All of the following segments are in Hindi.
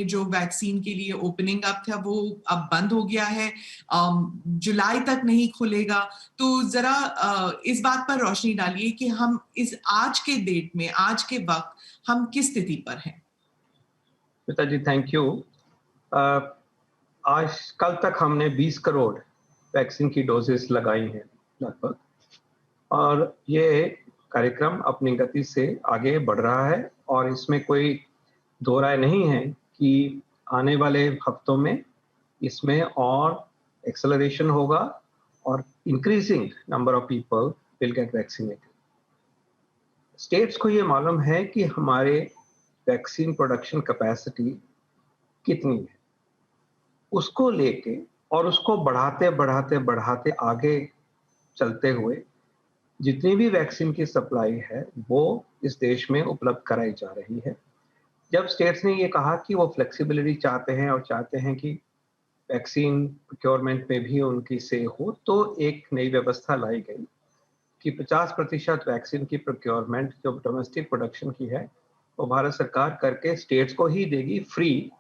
जो वैक्सीन के लिए ओपनिंग अप था वो अब बंद हो गया है, जुलाई तक नहीं खुलेगा। तो जरा इस बात पर रोशनी डालिए कि हम इस आज के डेट में, आज के वक्त हम किस स्थिति पर हैं। श्वेता जी, थैंक यू। आज कल तक हमने 20 करोड़ वैक्सीन की डोजेस लगाई हैं लगभग, और ये कार्यक्रम अपनी गति से आगे बढ़ रहा है और इसमें कोई दो राय नहीं है कि आने वाले हफ्तों में इसमें और एक्सेलरेशन होगा और increasing number of people will get vaccinated. States को ये मालूम है कि हमारे वैक्सीन प्रोडक्शन कैपेसिटी कितनी है, उसको लेके और उसको बढ़ाते बढ़ाते बढ़ाते आगे चलते हुए जितनी भी वैक्सीन की सप्लाई है वो इस देश में उपलब्ध कराई जा रही है। जब स्टेट्स ने ये कहा कि वो फ्लेक्सिबिलिटी चाहते हैं और चाहते हैं कि वैक्सीन प्रोक्योरमेंट में भी उनकी से हो, तो एक नई व्यवस्था लाई गई कि 50% वैक्सीन की प्रोक्योरमेंट जो डोमेस्टिक प्रोडक्शन की है वो भारत सरकार करके स्टेट्स को ही देगी, free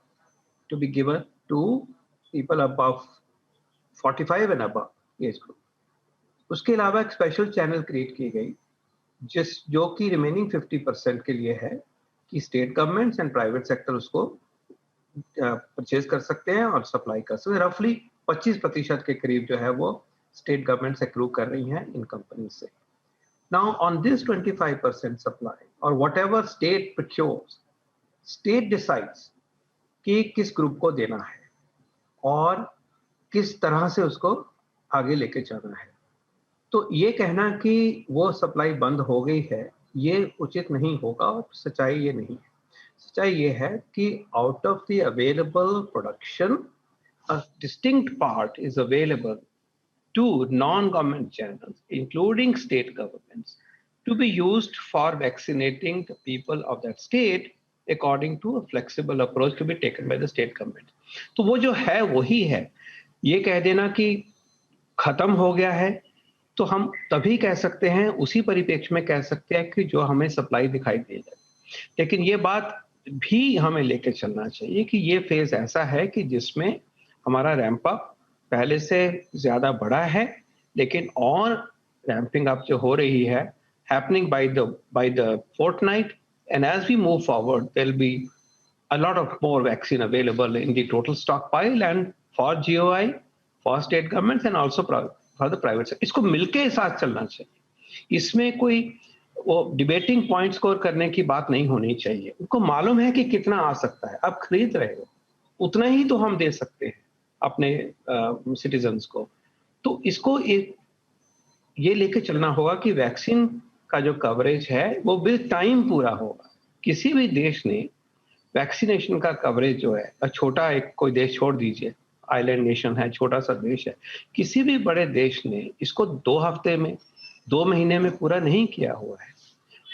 to be given to people above 45 and above age group. उसके अलावा एक स्पेशल चैनल क्रिएट की गई जो कि रिमेनिंग 50% के लिए है कि state governments and private sector उसको परचेज कर सकते हैं और सप्लाई कर सकते हैं। रफली 25% के करीब जो है वो स्टेट गवर्नमेंट्स एक्रू कर रही हैं इन कंपनी से। नाउ ऑन दिस 25% सप्लाई और whatever state procures, state decides कि किस ग्रुप को देना है और किस तरह से उसको आगे लेके जाना है। तो ये कहना कि वो सप्लाई बंद हो गई है ये उचित नहीं होगा और सच्चाई ये नहीं है। सच्चाई ये है कि out of the available production a distinct part is available to non-government channels, including state governments, to be used for vaccinating the people of that state according to a flexible approach to be taken by the state government. तो वो जो है वही है। ये कह देना कि खत्म हो गया है तो हम तभी कह सकते हैं, उसी परिप्रेक्ष्य में कह सकते हैं कि जो हमें सप्लाई दिखाई दे जाए। लेकिन ये बात भी हमें लेके चलना चाहिए कि ये फेज ऐसा है कि जिसमें हमारा रैंप अप पहले से ज्यादा बड़ा है, लेकिन और रैंपिंग अप जो हो रही है happening by the fortnight, and as we move forward there will be a lot of more vaccine available in the total stockpile and for GOI, for state governments and also for the private sector. इसको मिलके साथ चलना चाहिए। इसमें कोई वो डिबेटिंग पॉइंट स्कोर करने की बात नहीं होनी चाहिए। उनको मालूम है कि कितना आ सकता है, अब खरीद रहे हो उतना ही तो हम दे सकते हैं अपने सिटीजन्स को। तो इसको ये लेके चलना होगा कि वैक्सीन का जो कवरेज है वो विद टाइम पूरा होगा। किसी भी देश ने वैक्सीनेशन का कवरेज जो है, छोटा एक कोई देश छोड़ दीजिए, आइलैंड नेशन है, छोटा सा देश है, किसी भी बड़े देश ने इसको 2 हफ्ते में 2 महीने में पूरा नहीं किया हुआ है।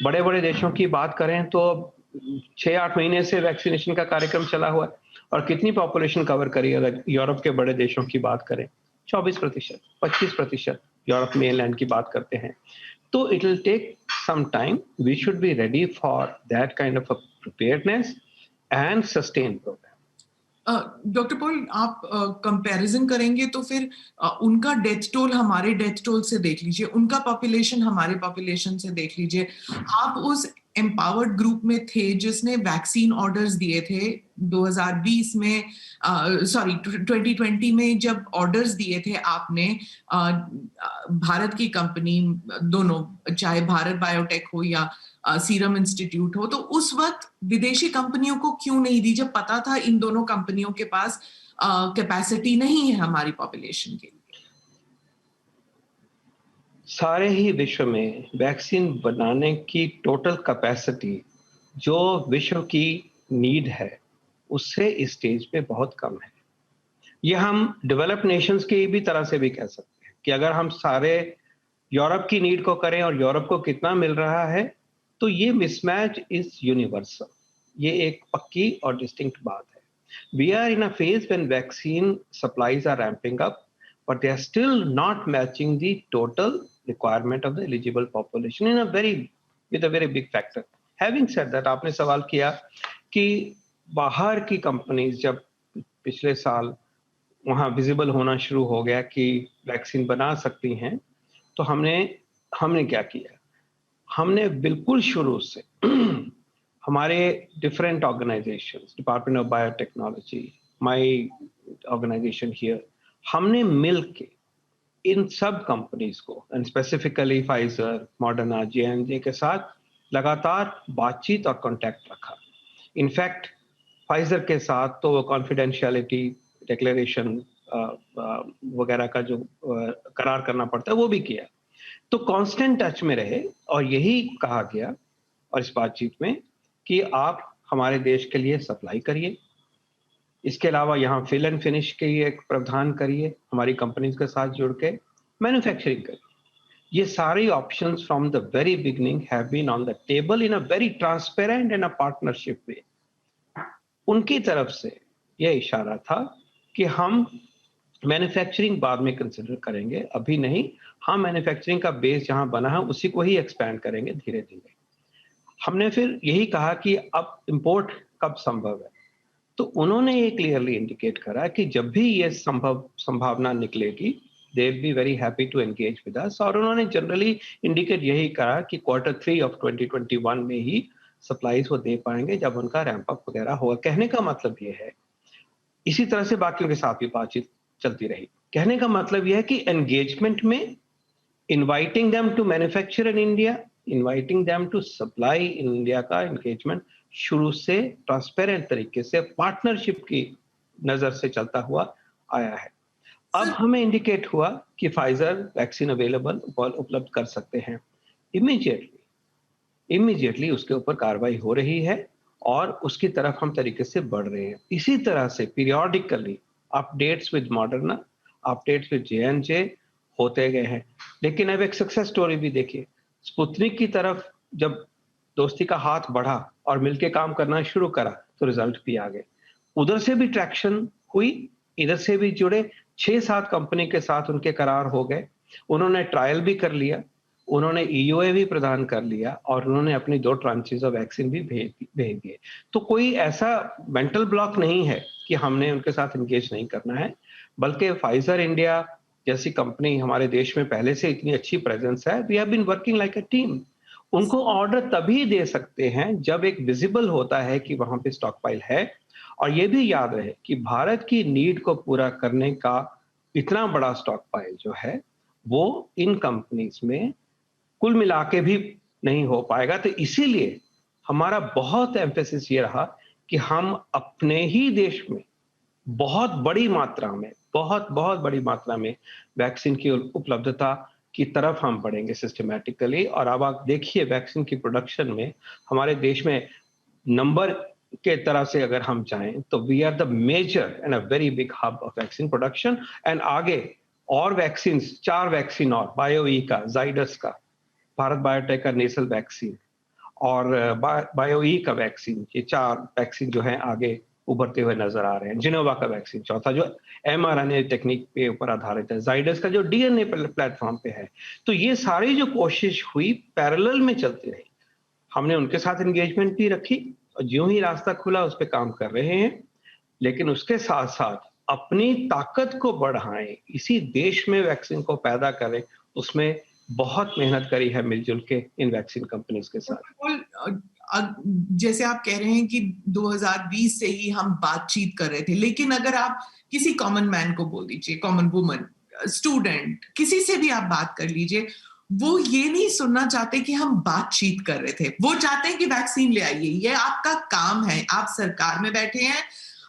बड़े बड़े देशों की बात करें तो 6-8 महीने से वैक्सीनेशन का कार्यक्रम चला हुआ है। और कितनी पॉपुलेशन कवर करी? अगर यूरोप के बड़े देशों की बात करें 24%, 25% यूरोप मेनलैंड की बात करते हैं। तो it will take some time, we should be ready for that kind of preparedness and sustain programme. Doctor Paul, आप कंपैरिजन करेंगे तो फिर उनका डेथ टोल हमारे डेथ टोल से देख लीजिए, उनका पॉपुलेशन हमारे पॉपुलेशन से देख लीजिए। आप उस एम्पावर्ड ग्रुप में थे जिसने वैक्सीन ऑर्डर्स दिए थे 2020 में, 2020 में जब ऑर्डर्स दिए थे आपने, भारत की कंपनी दोनों, चाहे भारत बायोटेक हो या सीरम इंस्टीट्यूट हो, तो उस वक्त विदेशी कंपनियों को क्यों नहीं दी जब पता था इन दोनों कंपनियों के पास कैपेसिटी नहीं है हमारी पॉपुलेशन के लिए? सारे ही विश्व में वैक्सीन बनाने की टोटल कैपेसिटी जो विश्व की नीड है उससे इस स्टेज पे बहुत कम है। ये हम डेवलप्ड नेशंस की भी तरह से भी कह सकते हैं कि अगर हम सारे यूरोप की नीड को करें और यूरोप को कितना मिल रहा है, तो ये मिसमैच इज यूनिवर्सल। ये एक पक्की और डिस्टिंक्ट बात है। We are in a phase when vaccine supplies are ramping up, but they are still not matching the total requirement of the eligible population with a very big factor. Having said that, आपने सवाल किया कि बाहर की कंपनीज जब पिछले साल वहाँ विजिबल होना शुरू हो गया कि वैक्सीन बना सकती हैं, तो हमने हमने क्या किया? हमने बिल्कुल शुरू से हमारे different organisations, department of biotechnology, my organisation here, हमने मिल के इन सब कंपनीज को and specifically Pfizer, Moderna, J&J के साथ लगातार बातचीत और कांटेक्ट रखा। इनफैक्ट फाइजर के साथ तो वो कॉन्फिडेंशियलिटी डिक्लेरेशन वगैरह का जो करार करना पड़ता है वो भी किया। तो कांस्टेंट टच में रहे और यही कहा गया और इस बातचीत में कि आप हमारे देश के लिए सप्लाई करिए, इसके अलावा यहाँ फिल एंड फिनिश के एक प्रावधान करिए, हमारी कंपनीज के साथ जुड़ के मैन्युफैक्चरिंग करिए। ये सारे options from the very beginning have been on the table in a very transparent and a partnership way. उनकी तरफ से यह इशारा था कि हम मैन्युफैक्चरिंग बाद में कंसिडर करेंगे, अभी नहीं। हम मैन्युफैक्चरिंग का बेस जहां बना है उसी को ही एक्सपैंड करेंगे धीरे धीरे। हमने फिर यही कहा कि अब इंपोर्ट कब संभव है, तो उन्होंने ये क्लियरली इंडिकेट करा कि जब भी ये संभावना निकलेगी, they will be very happy to engage with us. और उन्होंने जनरली इंडिकेट यही करा कि Q3 ऑफ 2021 में ही सप्लाईज वो दे पाएंगे जब उनका रैंप अप वगैरह होगा। कहने का मतलब ये है, इसी तरह से बाकियों के साथ भी बातचीत चलती रही। कहने का मतलब यह है कि एंगेजमेंट में inviting them to manufacture in India, inviting them to supply in India का एंगेजमेंट शुरू से ट्रांसपेरेंट तरीके से पार्टनरशिप की नजर से चलता हुआ आया है। अब हमें इंडिकेट हुआ कि फाइजर वैक्सीन अवेलेबल उपलब्ध कर सकते हैं। इमीडिएटली उसके ऊपर कार्रवाई हो रही है और उसकी तरफ हम तरीके से बढ़ रहे हैं। इसी तरह से periodically updates with Moderna, updates with J&J होते गए हैं। लेकिन अब एक सक्सेस स्टोरी भी देखिए, स्पुतनिक की तरफ जब दोस्ती का हाथ बढ़ा और मिलके काम करना शुरू करा तो रिजल्ट भी आ गए। उधर से भी ट्रैक्शन हुई, इधर से भी जुड़े 6-7 कंपनी के साथ उनके करार हो गए। उन्होंने ट्रायल भी कर लिया, उन्होंने EUA भी प्रदान कर लिया और उन्होंने अपनी 2 ट्रांचेस ऑफ वैक्सीन भी भेज दिए। तो कोई ऐसा मेंटल ब्लॉक नहीं है कि हमने उनके साथ एंगेज नहीं करना है, बल्कि फाइजर इंडिया जैसी कंपनी हमारे देश में पहले से इतनी अच्छी प्रेजेंस है। We have been working like a team. उनको ऑर्डर तभी दे सकते हैं जब एक विजिबल होता है कि वहां पे स्टॉक पाइल है। और ये भी याद रहे कि भारत की नीड को पूरा करने का इतना बड़ा स्टॉक पाइल जो है वो इन कंपनीज में कुल मिला के भी नहीं हो पाएगा। तो इसीलिए हमारा बहुत एम्फेसिस ये रहा कि हम अपने ही देश में बहुत बड़ी मात्रा में, बहुत बहुत बड़ी मात्रा में वैक्सीन की उपलब्धता की तरफ हम बढ़ेंगे सिस्टमैटिकली। और अब आप देखिए वैक्सीन की प्रोडक्शन में हमारे देश में नंबर के तरह से अगर हम जाएं तो we are the major and a very big hub of vaccine production. And आगे और वैक्सीन, 4 वैक्सीन और बायोई का, जाइडस का, भारत बायोटेक का नेसल वैक्सीन और बायोई का वैक्सीन, ये 4 वैक्सीन जो है आगे उभरते हुए नजर आ रहे हैं। जिनोवा का वैक्सीन चौथा जो mRNA टेक्निक पे ऊपर आधारित है, जाइडस का जो DNA प्लेटफॉर्म पे है। तो ये सारी जो कोशिश हुई पैरेलल में चलती रही। हमने उनके साथ एंगेजमेंट भी रखी और ज्यों ही रास्ता खुला उस पर काम कर रहे हैं। लेकिन उसके साथ साथ अपनी ताकत को बढ़ाएं, इसी देश में वैक्सीन को पैदा करें, उसमें बहुत मेहनत करी है मिलजुल के इन वैक्सीन कंपनीज के साथ। जैसे आप कह रहे हैं कि 2020 से ही हम बातचीत कर रहे थे, लेकिन अगर आप किसी कॉमन मैन को बोल दीजिए, कॉमन वुमन, स्टूडेंट, किसी से भी आप बात कर लीजिए, वो ये नहीं सुनना चाहते कि हम बातचीत कर रहे थे। वो चाहते हैं कि वैक्सीन ले आइए, ये आपका काम है, आप सरकार में बैठे हैं,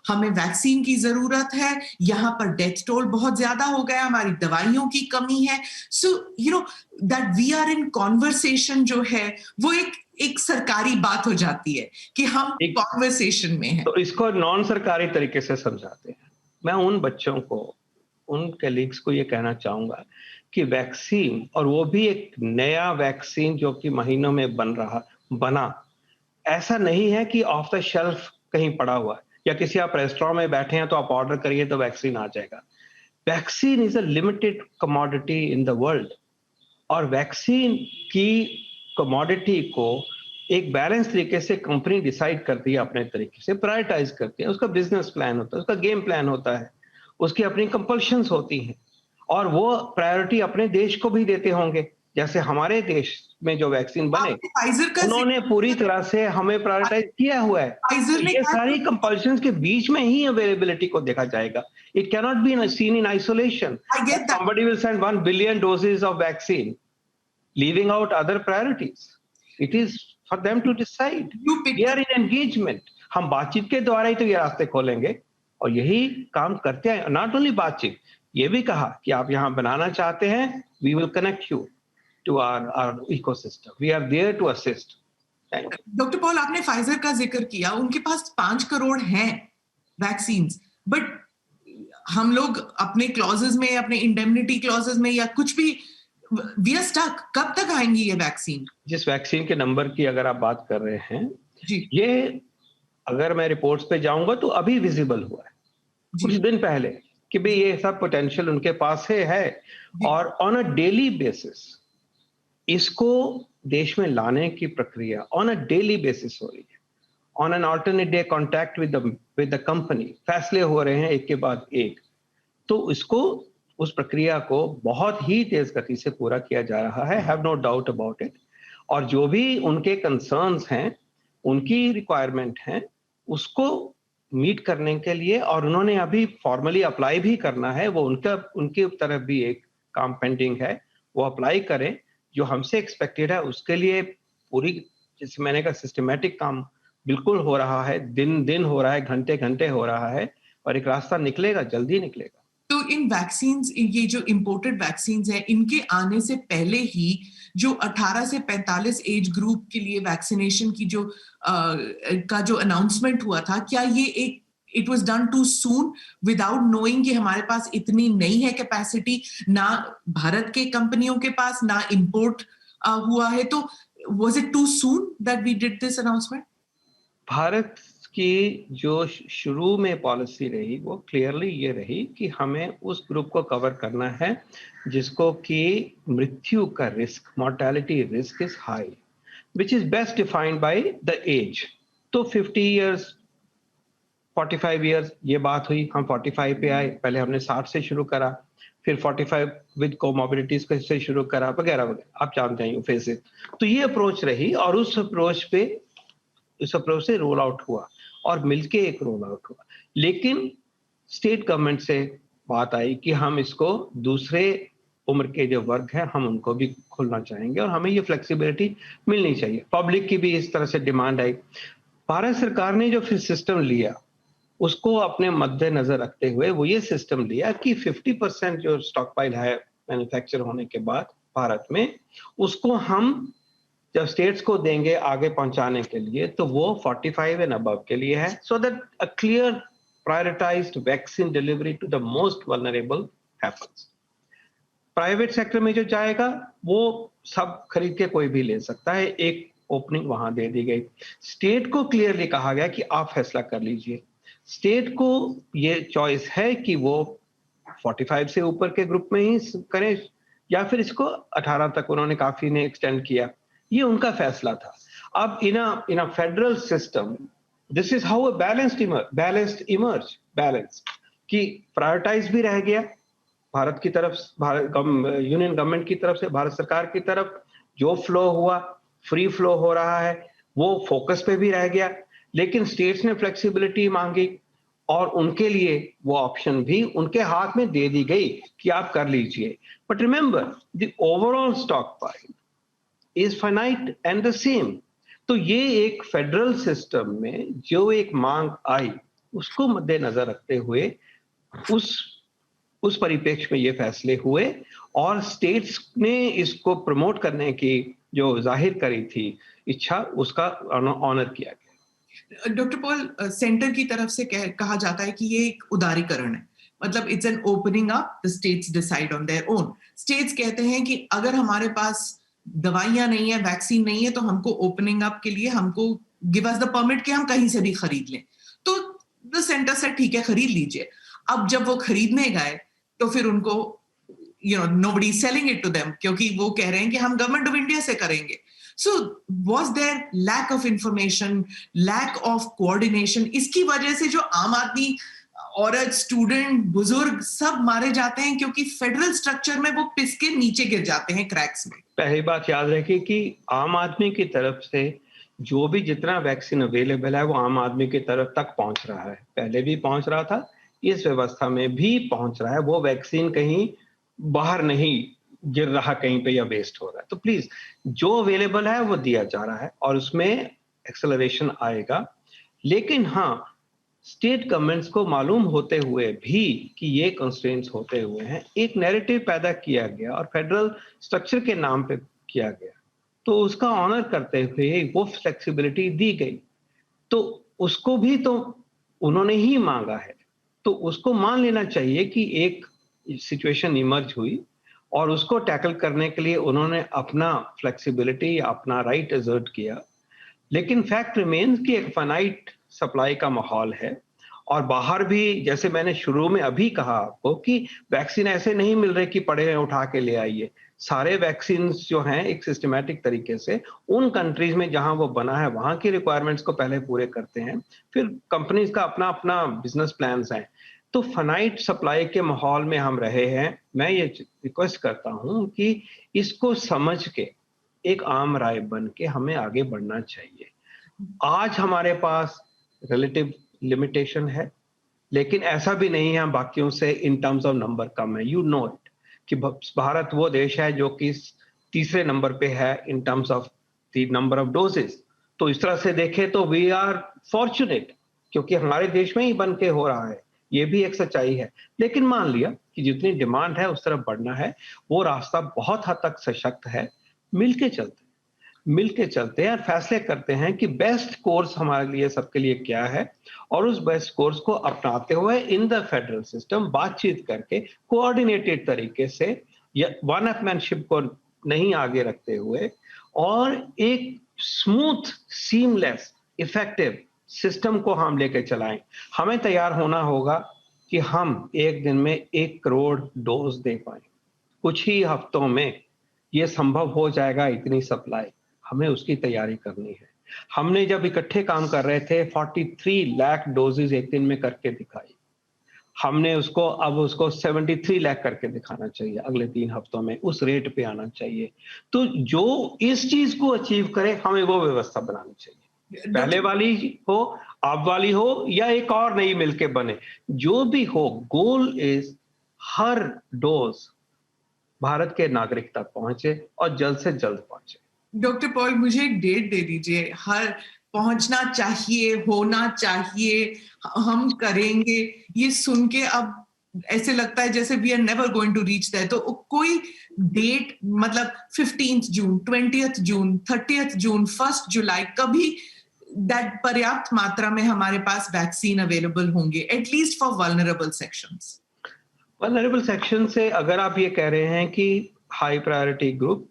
हमें वैक्सीन की जरूरत है, यहाँ पर डेथ टोल बहुत ज्यादा हो गया, हमारी दवाइयों की कमी है। So you know that we are in conversation जो है वो एक सरकारी बात हो जाती है कि हम कॉन्वर्सेशन में हैं। तो इसको नॉन सरकारी तरीके से समझाते हैं। मैं उन बच्चों को, उन कलीग्स को ये कहना चाहूंगा कि वैक्सीन, और वो भी एक नया वैक्सीन जो कि महीनों में बना, ऐसा नहीं है कि ऑफ द शेल्फ कहीं पड़ा हुआ है या किसी आप रेस्टोरेंट में बैठे हैं तो आप ऑर्डर करिए तो वैक्सीन आ जाएगा। Vaccine is a limited commodity in the world और वैक्सीन की कमोडिटी को एक बैलेंस तरीके से कंपनी डिसाइड करती है, अपने तरीके से प्रायोरिटाइज करती है, उसका बिजनेस प्लान होता है, उसका गेम प्लान होता है, उसकी अपनी कंपल्शंस होती हैं, और वो प्रायोरिटी अपने देश को भी देते होंगे। जैसे हमारे देश में जो वैक्सीन बने, आपने फाइजर का उन्होंने पूरी तरह से हमें प्रायोरिटाइज किया हुआ है। फाइजर तो ने ये कहा सारी कंपल्शंस के बीच में ही अवेलेबिलिटी को देखा जाएगा। It can not be seen in isolation I get that that, somebody will send 1 billion doses of vaccine leaving out other priorities. It is for them to decide. You pick We are in engagement. हम बातचीत के द्वारा ही तो ये रास्ते खोलेंगे, और यही काम करते हैं। नॉट ओनली बातचीत, ये भी कहा कि आप यहाँ बनाना चाहते हैं, we will connect you to our ecosystem. We are there to assist. Thank you. Doctor Paul, आपने फाइजर का जिक्र किया, उनके पास 5 करोड़ हैं वैक्सीन, बट हम लोग अपने क्लॉजेस में, अपने इंडेमनिटी क्लॉजेस में या कुछ भी, वी आर स्टक। कब तक आएंगी ये वैक्सीन? जिस वैक्सीन के नंबर की अगर आप बात कर रहे हैं, जी ये अगर मैं रिपोर्ट्स पे जाऊंगा तो अभी विजिबल हुआ है कुछ जी दिन पहले कि भाई ये सब पोटेंशियल उनके पास है, जी और ऑन अ डेली बेसिस इसको देश में लाने की प्रक्रिया ऑन अ डेली बेसिस हो रही है। On an alternate day contact with the company, फैसले हो रहे हैं एक के बाद एक। तो इसको, उस प्रक्रिया को बहुत ही तेज गति से पूरा किया जा रहा है, have no doubt about it. और जो भी उनके कंसर्न्स हैं, उनकी रिक्वायरमेंट हैं, उसको मीट करने के लिए, और उन्होंने अभी फॉर्मली अप्लाई भी करना है, वो उनकी तरफ भी एक काम पेंडिंग है, वो अप्लाई करें। जो हमसे एक्सपेक्टेड है उसके लिए पूरी, जैसे मैंने कहा, सिस्टमेटिक काम बिल्कुल हो रहा है, दिन दिन हो रहा है, घंटे घंटे हो रहा है, और एक रास्ता निकलेगा, जल्दी निकलेगा। तो इन वैक्सीन, ये जो इम्पोर्टेड वैक्सीन है, इनके आने से पहले ही जो 18 से 45 एज ग्रुप के लिए वैक्सीनेशन की का जो अनाउंसमेंट हुआ था, क्या ये एक it was done too soon without knowing कि हमारे पास इतनी नहीं है कैपेसिटी, ना भारत के कंपनियों के पास, ना इंपोर्ट हुआ है, तो was it too soon that we did this announcement? Bharat की जो शुरू में पॉलिसी रही, वो क्लियरली ये रही कि हमें उस ग्रुप को कवर करना है जिसको कि मृत्यु का risk, mortality risk is high, which is best defined by the age. तो 50 इयर्स, 45 इयर्स, ये बात हुई, हम 45 पे आए। पहले हमने 60 से शुरू करा, फिर 45 विद कोमोबिडिटीज से शुरू करा, वगैरह वगैरह, आप जानते हैं फेजेस। तो ये अप्रोच रही, और उस अप्रोच से रोल आउट हुआ, और मिलके एक रोल आउट हुआ। लेकिन स्टेट गवर्नमेंट से बात आई कि हम इसको दूसरे उम्र के जो वर्ग हैं, हम उनको भी खोलना चाहेंगे, और हमें ये फ्लेक्सिबिलिटी मिलनी चाहिए। पब्लिक की भी इस तरह से डिमांड आई। भारत सरकार ने जो फिर सिस्टम लिया, उसको अपने मद्देनजर रखते हुए वो ये सिस्टम लिया कि 50% जो स्टॉक पाइल है मैन्युफैक्चर होने के बाद भारत में, उसको हम जब स्टेट्स को देंगे आगे पहुंचाने के लिए, तो वो 45 एंड अबव के लिए है, so that a clear prioritised vaccine delivery to the most vulnerable happens. Private sector में जो जाएगा वो सब खरीद के कोई भी ले सकता है, एक ओपनिंग वहां दे दी गई। स्टेट को क्लियरली कहा गया कि आप फैसला कर लीजिए। स्टेट को ये चॉइस है कि वो 45 से ऊपर के ग्रुप में ही करें, या फिर इसको 18 तक उन्होंने काफी ने एक्सटेंड किया, ये उनका फैसला था। अब in a federal system, this is how a balanced emerge, balance कि प्रायोरिटाइज भी रह गया भारत की तरफ, यूनियन गवर्नमेंट की तरफ से, भारत सरकार की तरफ जो फ्लो हुआ, फ्री फ्लो हो रहा है, वो फोकस पे भी रह गया। लेकिन स्टेट्स ने फ्लेक्सिबिलिटी मांगी, और उनके लिए वो ऑप्शन भी उनके हाथ में दे दी गई कि आप कर लीजिए। But remember, the overall stock pile is finite and the same. तो ये एक फेडरल सिस्टम में जो एक मांग आई, उसको मद्देनजर रखते हुए उस परिप्रेक्ष्य में ये फैसले हुए, और स्टेट्स ने इसको प्रमोट करने की जो जाहिर करी थी इच्छा, उसका ऑनर किया गया। डॉक्टर पॉल, सेंटर की तरफ से कहा जाता है कि ये एक उदारीकरण है, मतलब it's an opening up, the states decide on their own. States कहते हैं कि अगर हमारे पास दवाइयां नहीं है, वैक्सीन नहीं है, तो हमको ओपनिंग अप के लिए हमको गिव अस द परमिट कि हम कहीं से भी खरीद लें। तो द सेंटर से ठीक है, खरीद लीजिए। अब जब वो खरीदने गए तो फिर उनको nobody selling it to them, क्योंकि वो कह रहे हैं कि हम गवर्नमेंट ऑफ इंडिया से करेंगे। So was there lack of information, lack of coordination? इसकी वजह से जो आम आदमी, औरत, स्टूडेंट, बुजुर्ग सब मारे जाते हैं क्योंकि फेडरल स्ट्रक्चर में वो पिस के नीचे गिर जाते हैं क्रैक्स में। पहली बात याद रखिए कि आम आदमी की तरफ से जो भी जितना वैक्सीन अवेलेबल है वो आम आदमी की तरफ तक पहुंच रहा है, पहले भी पहुंच रहा था, इस व्यवस्था में भी पहुंच रहा है। वो वैक्सीन कहीं बाहर नहीं गिर रहा कहीं पे या वेस्ट हो रहा है। तो प्लीज जो अवेलेबल है वो दिया जा रहा है और उसमें एक्सेलरेशन आएगा। लेकिन हाँ, स्टेट गवर्नमेंट्स को मालूम होते हुए भी कि ये कंस्ट्रेंट्स होते हुए हैं, एक नैरेटिव पैदा किया गया और फेडरल स्ट्रक्चर के नाम पे किया गया, तो उसका ऑनर करते हुए वो फ्लेक्सिबिलिटी दी गई। तो उसको भी तो उन्होंने ही मांगा है, तो उसको मान लेना चाहिए कि एक सिचुएशन इमर्ज हुई और उसको टैकल करने के लिए उन्होंने अपना फ्लेक्सिबिलिटी, अपना राइट असर्ट किया। लेकिन फैक्ट रिमेन्स कि एक फाइनाइट सप्लाई का माहौल है और बाहर भी, जैसे मैंने शुरू में अभी कहा आपको कि वैक्सीन ऐसे नहीं मिल रहे कि पड़े हैं उठा के ले आइए। सारे वैक्सीन जो हैं एक सिस्टमैटिक तरीके से उन कंट्रीज में जहां वो बना है वहां की रिक्वायरमेंट्स को पहले पूरे करते हैं, फिर कंपनीज का अपना अपना बिजनेस प्लान्स हैं। तो फाइनाइट सप्लाई के माहौल में हम रहे हैं। मैं ये रिक्वेस्ट करता हूं कि इसको समझ के एक आम राय बन के हमें आगे बढ़ना चाहिए। आज हमारे पास रिलेटिव लिमिटेशन है, लेकिन ऐसा भी नहीं है हम बाकियों से इन टर्म्स ऑफ नंबर कम है। यू नो इट कि भारत वो देश है जो कि तीसरे नंबर पे है in terms of the number of doses. तो इस तरह से देखें तो वी आर फॉर्चुनेट क्योंकि हमारे देश में ही बन के हो रहा है, ये भी एक सच्चाई है। लेकिन मान लिया कि जितनी डिमांड है उस तरफ बढ़ना है, वो रास्ता बहुत हद तक सशक्त है। मिलके चलते हैं और फैसले करते हैं कि बेस्ट कोर्स हमारे लिए सबके लिए क्या है और उस बेस्ट कोर्स को अपनाते हुए इन द फेडरल सिस्टम बातचीत करके कोऑर्डिनेटेड तरीके से या वन अपमैनशिप को नहीं आगे रखते हुए और एक स्मूथ, सीमलेस, इफेक्टिव सिस्टम को हम लेके चलाएं। हमें तैयार होना होगा कि हम एक दिन में 1 करोड़ डोज दे पाए। कुछ ही हफ्तों में ये संभव हो जाएगा, इतनी सप्लाई। हमें उसकी तैयारी करनी है। हमने जब इकट्ठे काम कर रहे थे 43 लाख डोजेज एक दिन में करके दिखाई। हमने उसको 73 लाख करके दिखाना चाहिए अगले 3 हफ्तों में, उस रेट पे आना चाहिए। तो जो इस चीज को अचीव करे हमें वो व्यवस्था बनानी चाहिए, पहले वाली हो, अब वाली हो या एक और नई मिलके बने, जो भी हो, goal is her dose Bharat के नागरिक तक पहुंचे और जल्द से जल्द पहुंचे। डॉक्टर पॉल, मुझे एक डेट दे दीजिए। हर पहुंचना चाहिए, होना चाहिए, हम करेंगे, ये सुन के अब ऐसे लगता है जैसे we are never going to reach that. तो कोई डेट, मतलब 15 जून, 20 जून, 30 जून, 1 जुलाई, कभी दैट पर्याप्त मात्रा में हमारे पास वैक्सीन अवेलेबल होंगे at least for vulnerable sections? Vulnerable section से अगर आप ये कह रहे हैं कि हाई प्रायोरिटी ग्रुप,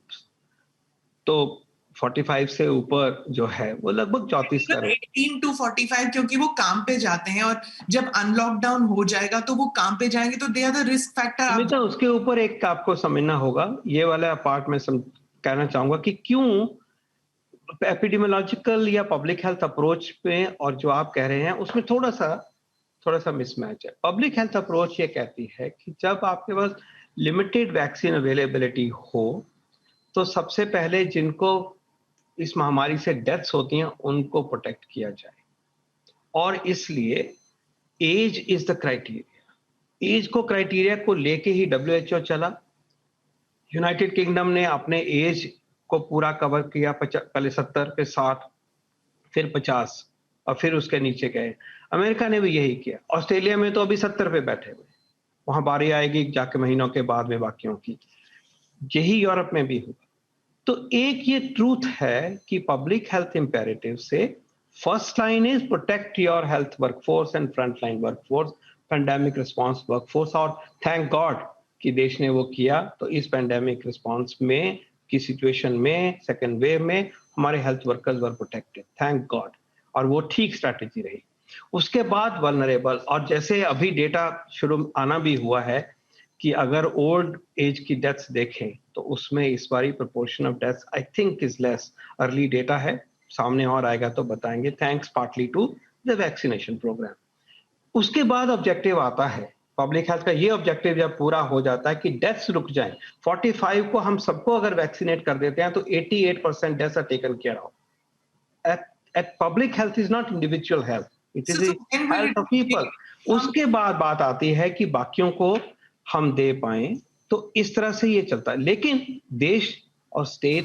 तो 45 से ऊपर जो है वो लगभग 34 करोड़, 18 to 45, क्योंकि वो काम पे जाते हैं और जब अनलॉकडाउन हो जाएगा तो वो काम पे जाएंगे, तो they are the risk factor. तो उसके ऊपर एक आपको समझना होगा, ये वाला पार्ट में कहना चाहूंगा कि क्यों एपिडेमियोलॉजिकल या पब्लिक हेल्थ अप्रोच पे और जो आप कह रहे हैं उसमें थोड़ा सा मिसमैच है। पब्लिक हेल्थ अप्रोच ये कहती है कि जब आपके पास लिमिटेड वैक्सीन अवेलेबिलिटी हो तो सबसे पहले जिनको इस महामारी से डेथ्स होती हैं उनको प्रोटेक्ट किया जाए, और इसलिए age is the criteria. Age criteria को लेके ही WHO चला। यूनाइटेड किंगडम ने अपने एज को पूरा कवर किया, पहले 70 पे 60, फिर 50 और फिर उसके नीचे गए। अमेरिका ने भी यही किया। ऑस्ट्रेलिया में तो अभी 70 पे बैठे हुए, वहां बारी आएगी जाके महीनों के बाद में बाकियों की। यही यूरोप में भी हुआ। तो एक ये ट्रूथ है कि पब्लिक हेल्थ इंपेरेटिव से first line is protect your health workforce and front line workforce, pandemic response workforce. और थैंक गॉड कि देश ने वो किया। तो इस पैंडेमिक रिस्पांस में की सिचुएशन में सेकेंड वेव में हमारे हेल्थ वर्कर्स वर प्रोटेक्टेड, थैंक गॉड, और वो ठीक स्ट्रैटेजी रही। उसके बाद वल्नरेबल, और जैसे अभी डेटा शुरू आना भी हुआ है कि अगर ओल्ड एज की डेथ्स देखें तो उसमें इस बारी proportion of deaths I think is less. Early data है, सामने और आएगा तो बताएंगे, thanks partly to the vaccination programme. उसके बाद ऑब्जेक्टिव आता है पब्लिक हेल्थ का। ये ऑब्जेक्टिव जब पूरा हो जाता है कि डेथ्स रुक जाएं, 45 को हम सबको अगर वैक्सीनेट कर देते हैं तो 88% deaths are taken care of. At public health is not individual health, it is So, the so when will health of it people। उसके बाद बात आती है कि बाकियों को हम दे पाएं, तो इस तरह से ये चलता है। लेकिन देश और स्टेट